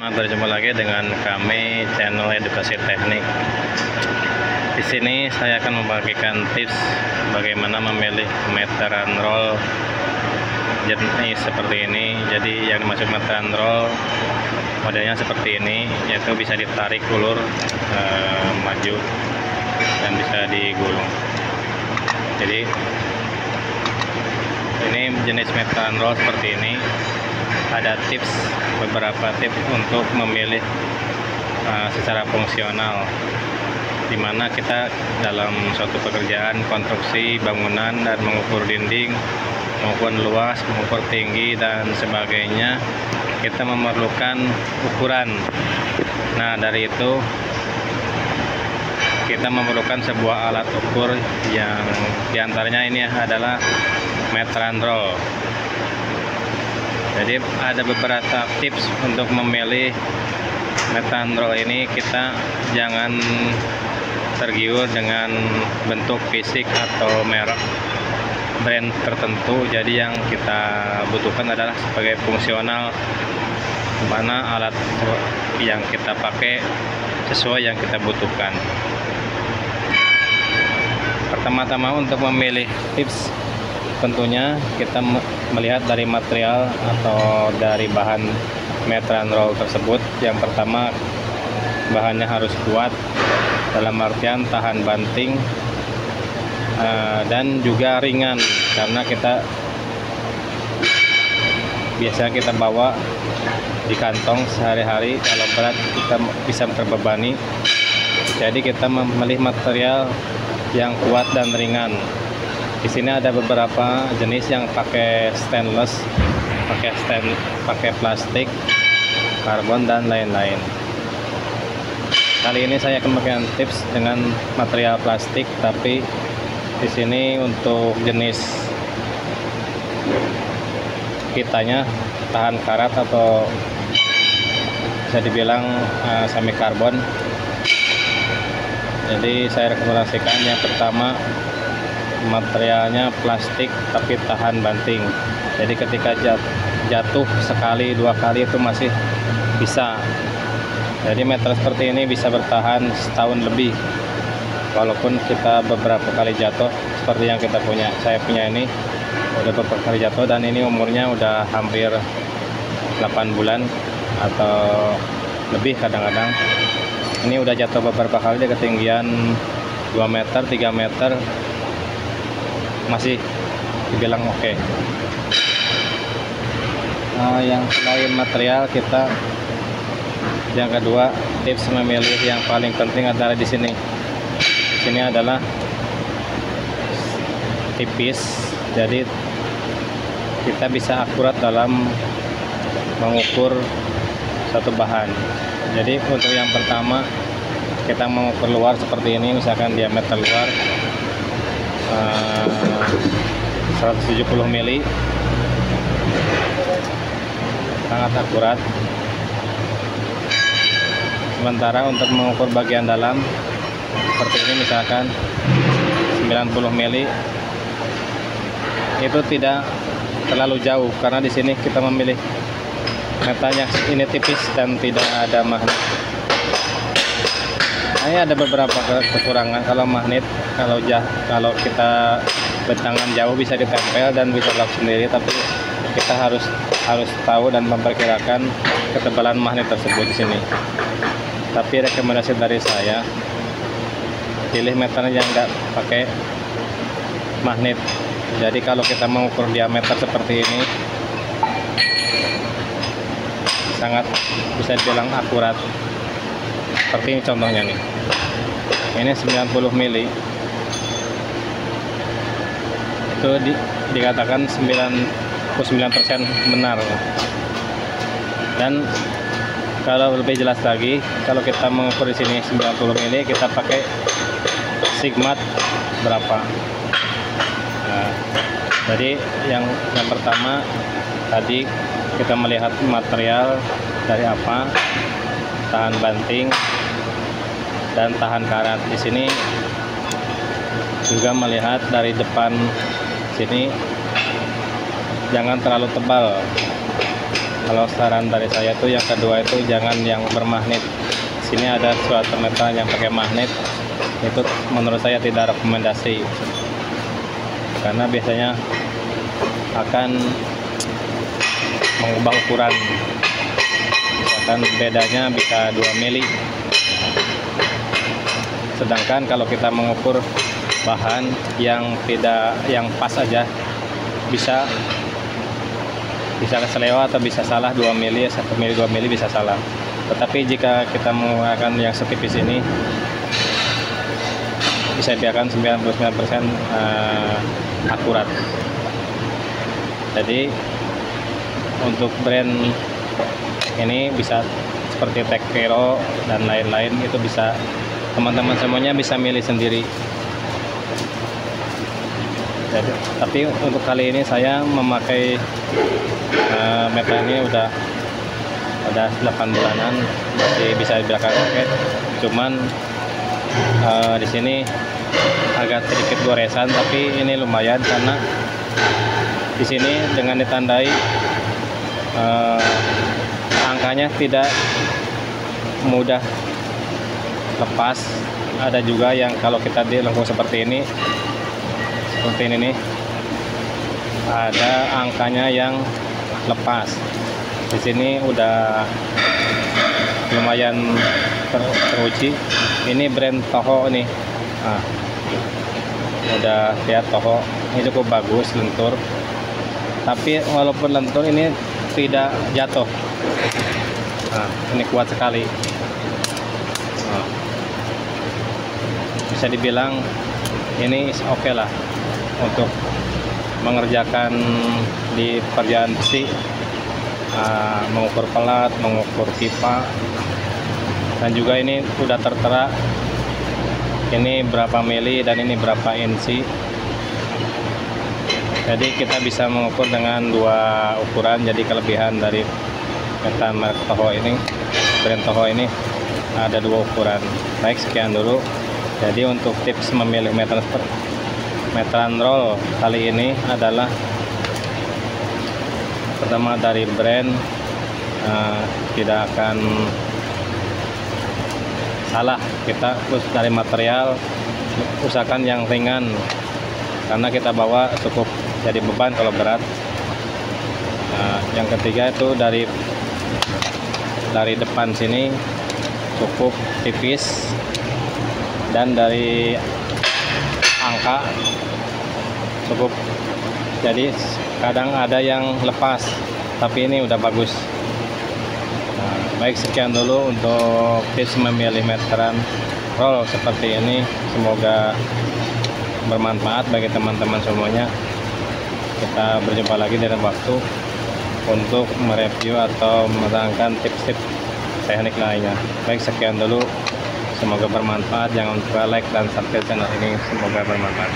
Selamat berjumpa lagi dengan kami channel Edukasi Teknik. Di sini saya akan membagikan tips bagaimana memilih meteran roll jenis seperti ini. Jadi yang dimaksud meteran roll modelnya seperti ini, yaitu bisa ditarik ulur maju dan bisa digulung. Jadi ini jenis meteran roll seperti ini. Ada beberapa tips untuk memilih secara fungsional, dimana kita dalam suatu pekerjaan konstruksi bangunan dan mengukur dinding maupun luas, mengukur tinggi dan sebagainya, kita memerlukan ukuran. Nah, dari itu kita memerlukan sebuah alat ukur yang diantaranya ini adalah meteran roll. Jadi ada beberapa tips untuk memilih meteran roll ini. Kita jangan tergiur dengan bentuk fisik atau merek brand tertentu. Jadi yang kita butuhkan adalah sebagai fungsional, mana alat yang kita pakai sesuai yang kita butuhkan. Pertama-tama untuk memilih tips, tentunya kita melihat dari material atau dari bahan meteran roll tersebut. Yang pertama, bahannya harus kuat dalam artian tahan banting dan juga ringan, karena biasa kita bawa di kantong sehari-hari. Kalau berat kita bisa terbebani, jadi kita memilih material yang kuat dan ringan. Di sini ada beberapa jenis yang pakai stainless, pakai plastik, karbon dan lain-lain. Kali ini saya akan memberikan tips dengan material plastik, tapi di sini untuk jenis kitanya tahan karat atau bisa dibilang semi karbon. Jadi saya rekomendasikan yang pertama, materialnya plastik tapi tahan banting. Jadi ketika jatuh sekali dua kali itu masih bisa. Jadi meter seperti ini bisa bertahan setahun lebih, walaupun kita beberapa kali jatuh seperti yang kita punya. Saya punya ini udah beberapa kali jatuh dan ini umurnya udah hampir 8 bulan atau lebih kadang-kadang. Ini udah jatuh beberapa kali di ketinggian 2 meter, 3 meter, masih dibilang oke. Yang selain material, yang kedua, tips memilih yang paling penting adalah di sini. Di sini adalah tipis, jadi kita bisa akurat dalam mengukur satu bahan. Jadi untuk yang pertama, kita mengukur luar seperti ini, misalkan diameter luar 170 mili, sangat akurat. Sementara untuk mengukur bagian dalam seperti ini, misalkan 90 mili, itu tidak terlalu jauh karena di sini kita memilih metalnya ini tipis dan tidak ada magnet. Ini ada beberapa kekurangan. Kalau magnet, kalau kita bentangan jauh bisa ditempel dan bisa lock sendiri, tapi kita harus tahu dan memperkirakan ketebalan magnet tersebut di sini. Tapi rekomendasi dari saya, pilih meter yang enggak pakai magnet. Jadi kalau kita mengukur diameter seperti ini, sangat bisa dibilang akurat. Seperti ini contohnya nih. Ini 90 mili. Itu dikatakan 99% benar. Dan kalau lebih jelas lagi, kalau kita mengukur di sini 90 mili, kita pakai sigmat berapa. Nah, jadi yang pertama tadi kita melihat material dari apa, tahan banting dan tahan karat. Di sini juga melihat dari depan sini jangan terlalu tebal. Kalau saran dari saya tuh yang kedua itu jangan yang bermagnet. Sini ada suatu metal yang pakai magnet, itu menurut saya tidak rekomendasi karena biasanya akan mengubah ukuran, misalkan bedanya bisa 2 mili. Sedangkan kalau kita mengukur bahan yang pas aja, bisa selewat atau bisa salah 2 mili, 1 mili, 2 mili bisa salah. Tetapi jika kita menggunakan yang setipis ini, bisa dibiarkan 99% akurat. Jadi untuk brand ini bisa seperti Tech Vero dan lain-lain, itu bisa teman-teman semuanya bisa milih sendiri. Jadi, tapi untuk kali ini saya memakai metal ini udah 8 bulanan, masih bisa dibiarkan pakai. Cuman di sini agak sedikit goresan, tapi ini lumayan karena di sini dengan ditandai angkanya tidak mudah lepas. Ada juga yang kalau kita dilengkung seperti ini nih, ada angkanya yang lepas. Di sini udah lumayan teruji. Ini brand Toho nih. Nah, udah lihat Toho, ini cukup bagus, lentur. Tapi walaupun lentur ini tidak jatuh. Nah, ini kuat sekali. Nah, bisa dibilang ini oke lah untuk mengerjakan di pekerjaan besi. Mengukur pelat, mengukur pipa, dan juga ini udah tertera ini berapa mili dan ini berapa inci. Jadi kita bisa mengukur dengan 2 ukuran. Jadi kelebihan dari metal merek Toho ini, brand Toho ini, ada 2 ukuran. Baik, sekian dulu. Jadi untuk tips memilih metal roll kali ini adalah pertama dari brand, tidak akan salah. Kita terus dari material, usahakan yang ringan karena kita bawa cukup jadi beban kalau berat. Yang ketiga itu dari depan sini cukup tipis, dan dari angka cukup, jadi kadang ada yang lepas, tapi ini udah bagus. Baik, sekian dulu untuk tips memilih meteran roll seperti ini. Semoga bermanfaat bagi teman-teman semuanya. Kita berjumpa lagi dalam waktu untuk mereview atau menerangkan tips-tips teknik lainnya. Baik, sekian dulu. Semoga bermanfaat. Jangan lupa like dan subscribe channel ini. Semoga bermanfaat.